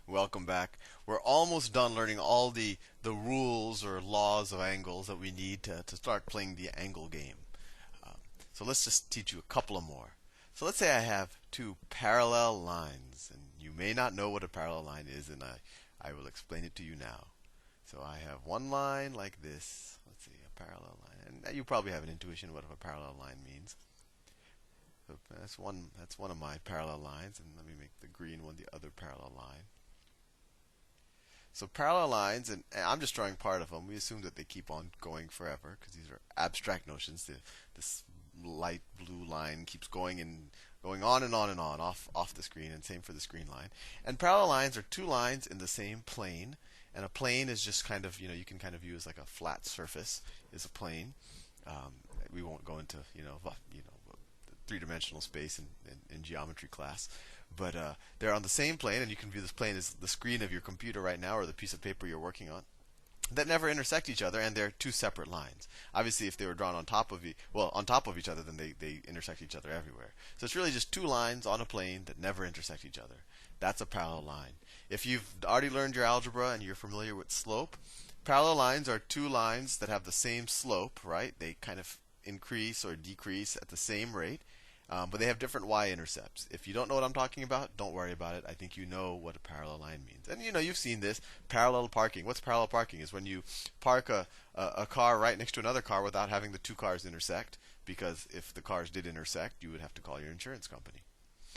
Welcome back. We're almost done learning all the rules or laws of angles that we need to start playing the angle game. Um, so let's just teach you a couple of more. So let's say I have two parallel lines, and you may not know what a parallel line is, and I will explain it to you now. So I have one line like this. Let's see, a parallel line. And you probably have an intuition what a parallel line means. So that's one of my parallel lines, and let me make the green one the other parallel line. So parallel lines, and I'm just drawing part of them. We assume that they keep on going forever because these are abstract notions. This light blue line keeps going and going on and on and on off the screen, and same for the screen line. And parallel lines are two lines in the same plane, and a plane is just kind of, you can kind of view as like a flat surface is a plane. We won't go into three-dimensional space in geometry class. But they're on the same plane, and you can view this plane as the screen of your computer right now or the piece of paper you're working on, that never intersect each other, and they're two separate lines. Obviously, if they were drawn on top of each other, then they intersect each other everywhere. So it's really just two lines on a plane that never intersect each other. That's a parallel line. If you've already learned your algebra and you're familiar with slope, parallel lines are two lines that have the same slope, right? They kind of increase or decrease at the same rate. But they have different y-intercepts. If you don't know what I'm talking about, don't worry about it. I think you know what a parallel line means. And you've seen this. Parallel parking. What's parallel parking? Is when you park a car right next to another car without having the two cars intersect. Because if the cars did intersect, you would have to call your insurance company.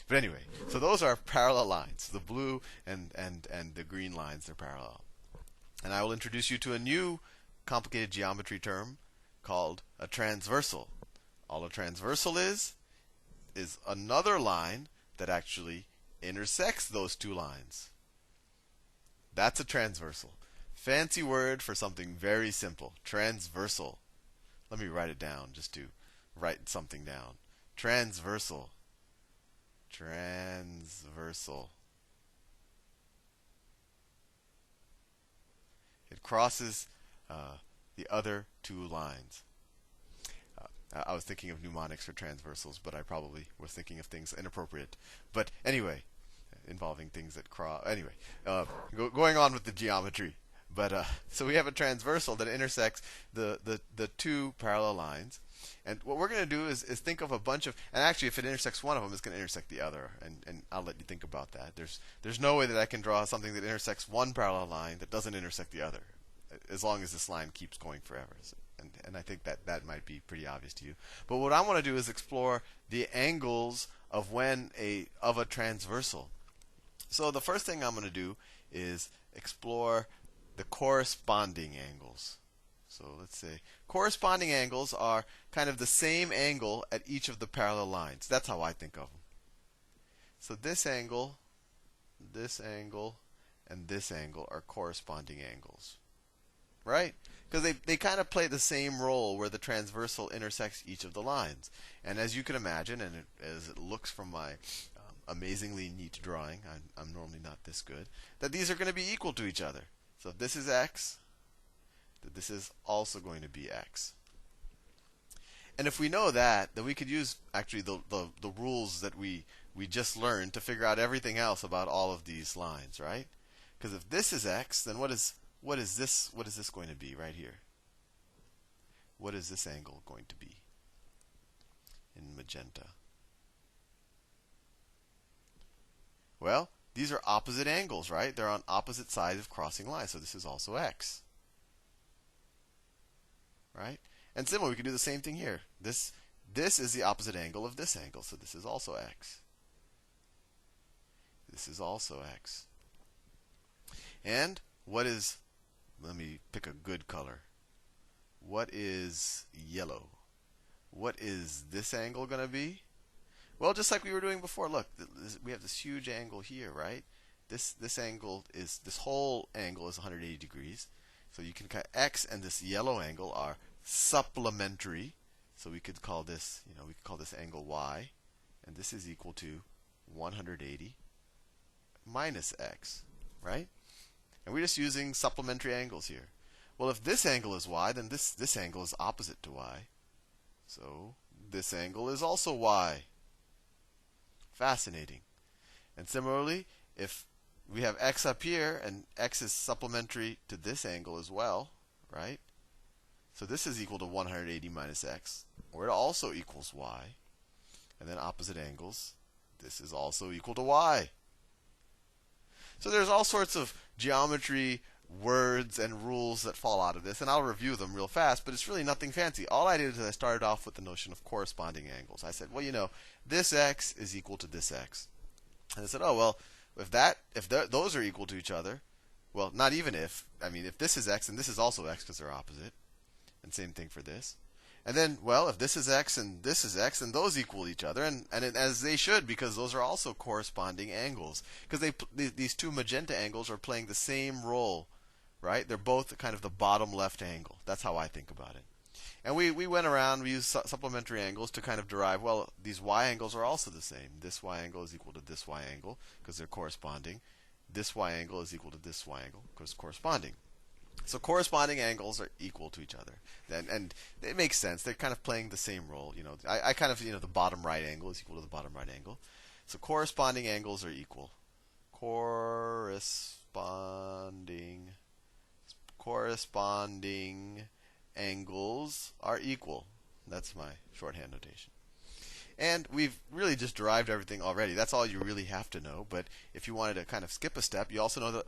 But anyway, so those are parallel lines. The blue and the green lines, they're parallel. And I will introduce you to a new complicated geometry term called a transversal. All a transversal is another line that actually intersects those two lines. That's a transversal. Fancy word for something very simple. Transversal. Let me write it down just to write something down. Transversal. Transversal. It crosses the other two lines. I was thinking of mnemonics for transversals, but I probably was thinking of things inappropriate. But anyway, involving things that cross. Anyway, going on with the geometry. But so we have a transversal that intersects the two parallel lines. And what we're going to do is think of a bunch of, and actually if it intersects one of them, it's going to intersect the other. And I'll let you think about that. There's no way that I can draw something that intersects one parallel line that doesn't intersect the other, as long as this line keeps going forever. And I think that might be pretty obvious to you. But what I want to do is explore the angles of a transversal. So the first thing I'm going to do is explore the corresponding angles. So let's say corresponding angles are kind of the same angle at each of the parallel lines. That's how I think of them. So this angle, and this angle are corresponding angles. Right? Because they kind of play the same role where the transversal intersects each of the lines. And as you can imagine, and as it looks from my amazingly neat drawing, I'm normally not this good, that these are going to be equal to each other. So if this is x, that this is also going to be x. And if we know that, then we could use actually the rules that we just learned to figure out everything else about all of these lines, right? Because if this is x, then what is this going to be right here? What is this angle going to be in magenta? Well, these are opposite angles, right? They're on opposite sides of crossing lines, so this is also x. Right? And similarly, we can do the same thing here. This is the opposite angle of this angle, so this is also x. This is also x. And what is, let me pick a good color. What is yellow? What is this angle going to be? Well, just like we were doing before, look, we have this huge angle here, right? This whole angle is 180 degrees. So you can x and this yellow angle are supplementary. So we could call this, angle y, and this is equal to 180 minus x, right? And we're just using supplementary angles here. Well, if this angle is y, then this angle is opposite to y. So this angle is also y. Fascinating. And similarly, if we have x up here, and x is supplementary to this angle as well, right? So this is equal to 180 minus x, or it also equals y. And then opposite angles, this is also equal to y. So there's all sorts of geometry, words, and rules that fall out of this, and I'll review them real fast, but it's really nothing fancy. All I did is I started off with the notion of corresponding angles. I said, well, you know, this x is equal to this x. And I said, oh, well, if those are equal to each other, well, not even if. I mean, if this is x and this is also x because they're opposite, and same thing for this. And then, well, if this is x and this is x, then those equal each other, and as they should, because those are also corresponding angles. Because these two magenta angles are playing the same role, right? They're both kind of the bottom left angle. That's how I think about it. And we went around, we used supplementary angles to kind of derive, well, these y angles are also the same. This y angle is equal to this y angle because they're corresponding. This y angle is equal to this y angle because corresponding. So corresponding angles are equal to each other, and it makes sense. They're kind of playing the same role. You know, I kind of, you know, the bottom right angle is equal to the bottom right angle. So corresponding angles are equal. Corresponding angles are equal. That's my shorthand notation. And we've really just derived everything already. That's all you really have to know. But if you wanted to kind of skip a step, you also know that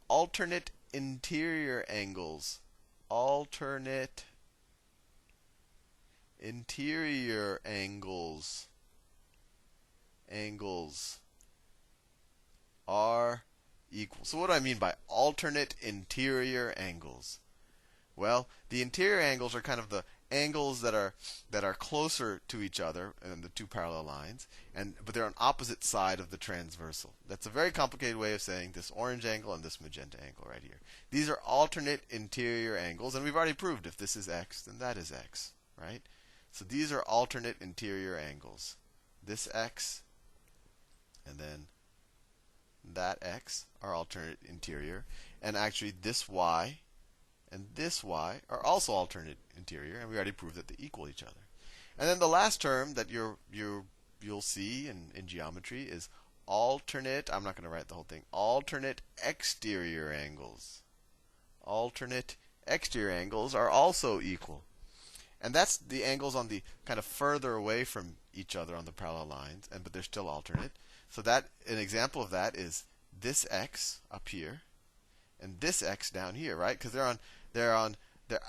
alternate interior angles. Alternate interior angles. Angles are equal. So what do I mean by alternate interior angles? Well, the interior angles are kind of the angles that are closer to each other in the two parallel lines, but they're on opposite side of the transversal. That's a very complicated way of saying this orange angle and this magenta angle right here. These are alternate interior angles, and we've already proved if this is x, then that is x, right? So these are alternate interior angles. This x and then that x are alternate interior, and actually this y and this y are also alternate interior, and we already proved that they equal each other. And then the last term that you'll see in geometry is alternate. I'm not going to write the whole thing. Alternate exterior angles. Alternate exterior angles are also equal, and that's the angles on the kind of further away from each other on the parallel lines, but they're still alternate. So that an example of that is this x up here and this x down here, right? Because they're on the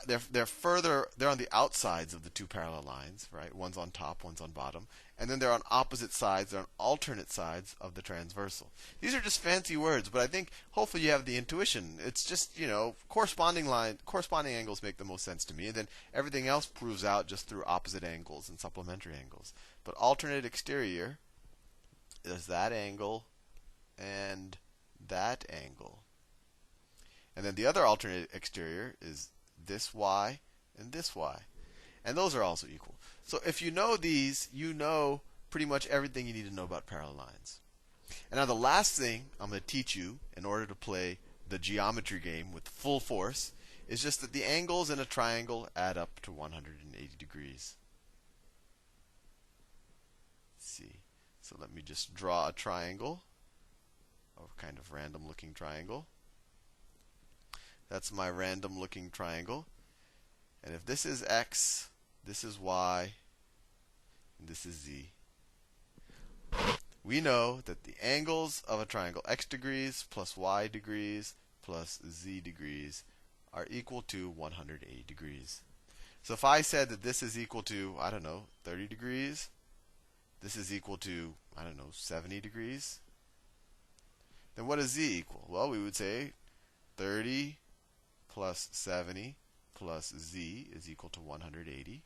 outsides of the two parallel lines, right? One's on top, one's on bottom, and then they're on opposite sides, they're on alternate sides of the transversal. These are just fancy words, but I think hopefully you have the intuition. It's just, you know, corresponding angles make the most sense to me, and then everything else proves out just through opposite angles and supplementary angles. But alternate exterior is that angle and that angle. And then the other alternate exterior is this y and this y. And those are also equal. So if you know these, you know pretty much everything you need to know about parallel lines. And now the last thing I'm going to teach you in order to play the geometry game with full force is just that the angles in a triangle add up to 180 degrees. Let's see. So let me just draw a triangle, a kind of random looking triangle. That's my random looking triangle. And if this is x, this is y, and this is z, we know that the angles of a triangle, x degrees plus y degrees plus z degrees, are equal to 180 degrees. So if I said that this is equal to, I don't know, 30 degrees, this is equal to, I don't know, 70 degrees, then what does z equal? Well, we would say 30 plus 70 plus z is equal to 180,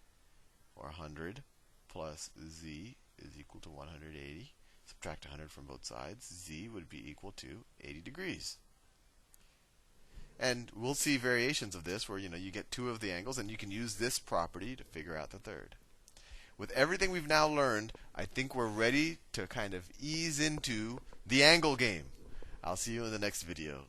or 100 plus z is equal to 180. Subtract 100 from both sides, z would be equal to 80 degrees. And we'll see variations of this where, you know, you get two of the angles, and you can use this property to figure out the third. With everything we've now learned, I think we're ready to kind of ease into the angle game. I'll see you in the next video.